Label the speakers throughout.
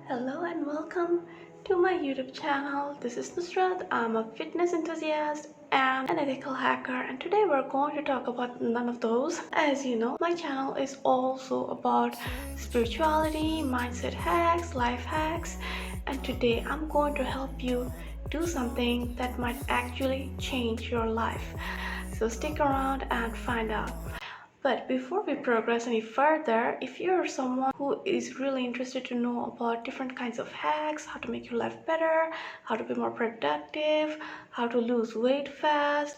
Speaker 1: Hello and welcome to my YouTube channel. This is Nusrat. I'm a fitness enthusiast and an ethical hacker, and today we're going to talk about none of those. As you know, my channel is also about spirituality, mindset hacks, life hacks, and today I'm going to help you do something that might actually change your life. So stick around and find out. But before we progress any further, if you're someone who is really interested to know about different kinds of hacks, how to make your life better, how to be more productive, how to lose weight fast,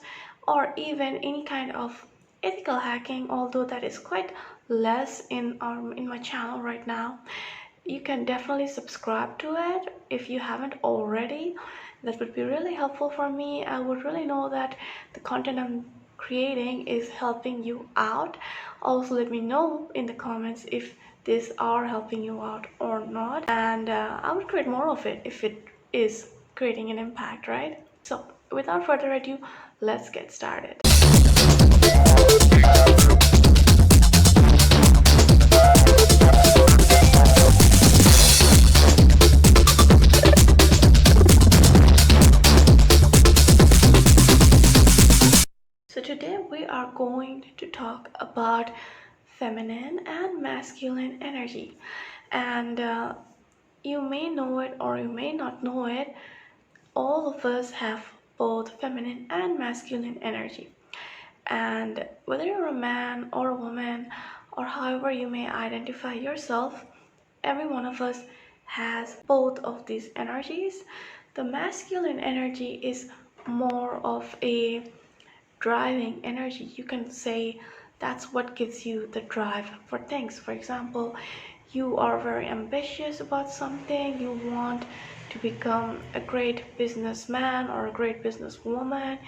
Speaker 1: or even any kind of ethical hacking, although that is quite less in my channel right now, you can definitely subscribe to it if you haven't already. That would be really helpful for me. I would really know that the content I'm creating is helping you out. Also, let me know in the comments if these are helping you out or not, and I would create more of it if it is creating an impact, right? So without further ado, let's get started. So today we are going to talk about feminine and masculine energy, and you may know it or you may not know it. All of us have both feminine and masculine energy, and whether you're a man or a woman or however you may identify yourself, every one of us has both of these energies. The masculine energy is more of a driving energy. You can say that's what gives you the drive for things. For example, you are very ambitious about something, you want to become a great businessman or a great businesswoman,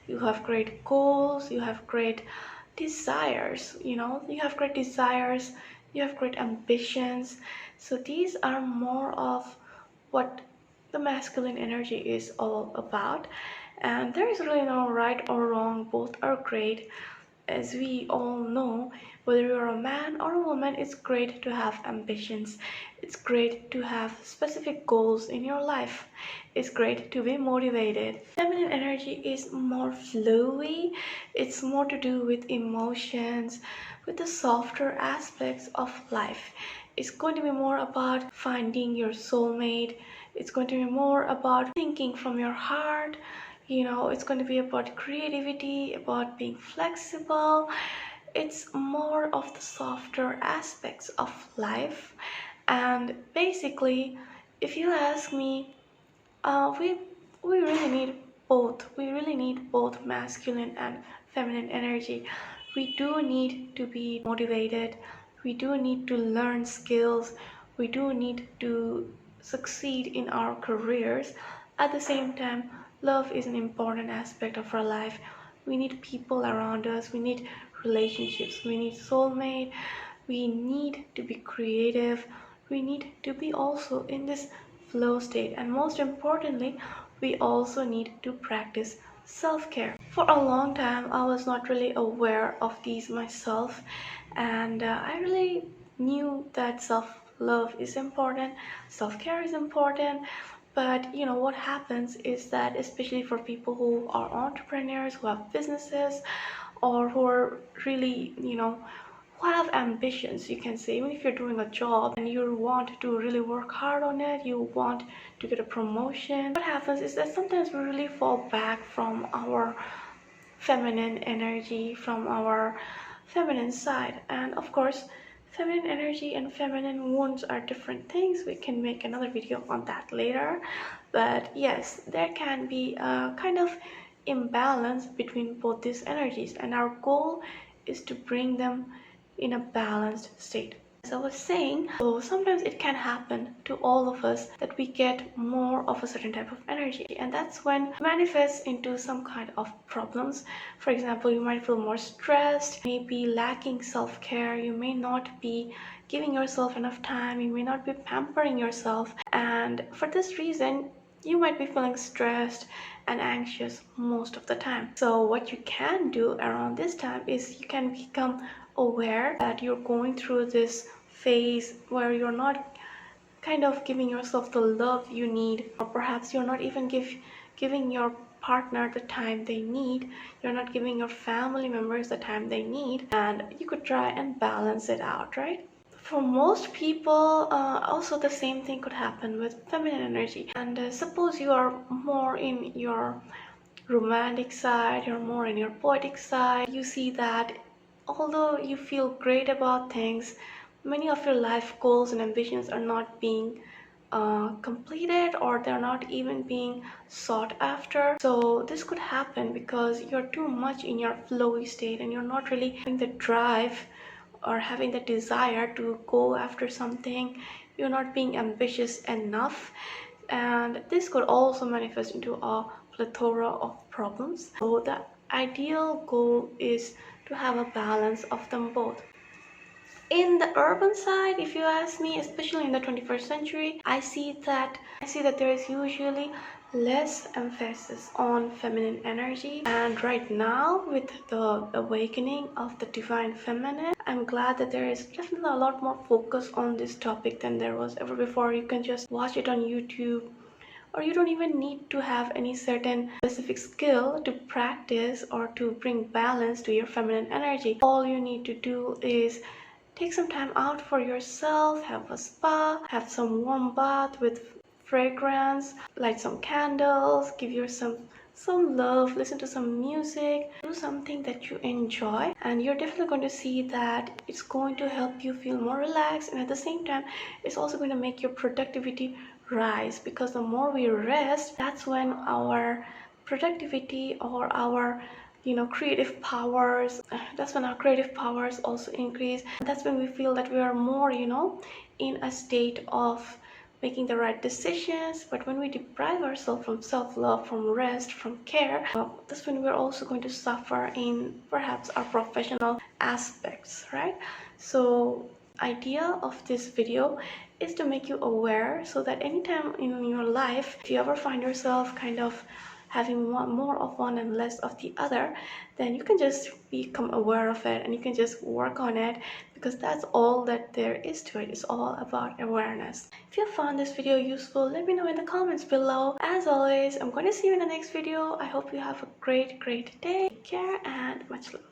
Speaker 1: you have great goals, you have great desires, you have great desires, you have great ambitions. So these are more of what the masculine energy is all about. And there is really no right or wrong, both are great. As we all know, whether you're a man or a woman, it's great to have ambitions. It's great to have specific goals in your life. It's great to be motivated. Feminine energy is more flowy. It's more to do with emotions, with the softer aspects of life. It's going to be more about finding your soulmate. It's going to be more about thinking from your heart. It's going to be about creativity, about being flexible. It's more of the softer aspects of life. And basically, if you ask me, we really need both. We really need both masculine and feminine energy. We do need to be motivated. We do need to learn skills. We do need to succeed in our careers. At the same time, love is an important aspect of our life. We need people around us. We need relationships. We need soulmate. We need to be creative. We need to be also in this flow state, and most importantly, we also need to practice self-care. For a long time I was not really aware of these myself, and I really knew that self-love is important, self-care is important. But what happens is that, especially for people who are entrepreneurs, who have businesses, or who are really, who have ambitions, you can say, even if you're doing a job and you want to really work hard on it, you want to get a promotion, what happens is that sometimes we really fall back from our feminine energy, from our feminine side. And of course, feminine energy and feminine wounds are different things. We can make another video on that later. But yes, there can be a kind of imbalance between both these energies, and our goal is to bring them in a balanced state. As I was saying, so sometimes it can happen to all of us that we get more of a certain type of energy, and that's when it manifests into some kind of problems. For example, you might feel more stressed, maybe lacking self-care, you may not be giving yourself enough time, you may not be pampering yourself, and for this reason you might be feeling stressed and anxious most of the time. So what you can do around this time is you can become aware that you're going through this phase where you're not kind of giving yourself the love you need, or perhaps you're not even giving your partner the time they need, you're not giving your family members the time they need, and you could try and balance it out, right? For most people, also the same thing could happen with feminine energy. And suppose you are more in your romantic side, you're more in your poetic side, you see that although you feel great about things, many of your life goals and ambitions are not being completed, or they're not even being sought after. So this could happen because you're too much in your flowy state and you're not really having the drive or having the desire to go after something. You're not being ambitious enough, and this could also manifest into a plethora of problems. So the ideal goal is to have a balance of them both. In the urban side, if you ask me, especially in the 21st century, I see that there is usually less emphasis on feminine energy. And right now, with the awakening of the divine feminine, I'm glad that there is definitely a lot more focus on this topic than there was ever before. You can just watch it on YouTube, or you don't even need to have any certain specific skill to practice or to bring balance to your feminine energy. All you need to do is take some time out for yourself, have a spa, have some warm bath with fragrance, light some candles, give yourself some love, listen to some music, do something that you enjoy, and you're definitely going to see that it's going to help you feel more relaxed, and at the same time it's also going to make your productivity rise, because the more we rest, that's when our productivity or our creative powers, that's when our creative powers also increase. That's when we feel that we are more in a state of making the right decisions. But when we deprive ourselves from self-love, from rest, from care, that's when we're also going to suffer in perhaps our professional aspects, right? So idea of this video is to make you aware, so that anytime in your life, if you ever find yourself kind of having more of one and less of the other, then you can just become aware of it and you can just work on it, because that's all that there is to it. It's all about awareness. If you found this video useful, let me know in the comments below. As always, I'm going to see you in the next video. I hope you have a great day. Take care and much love.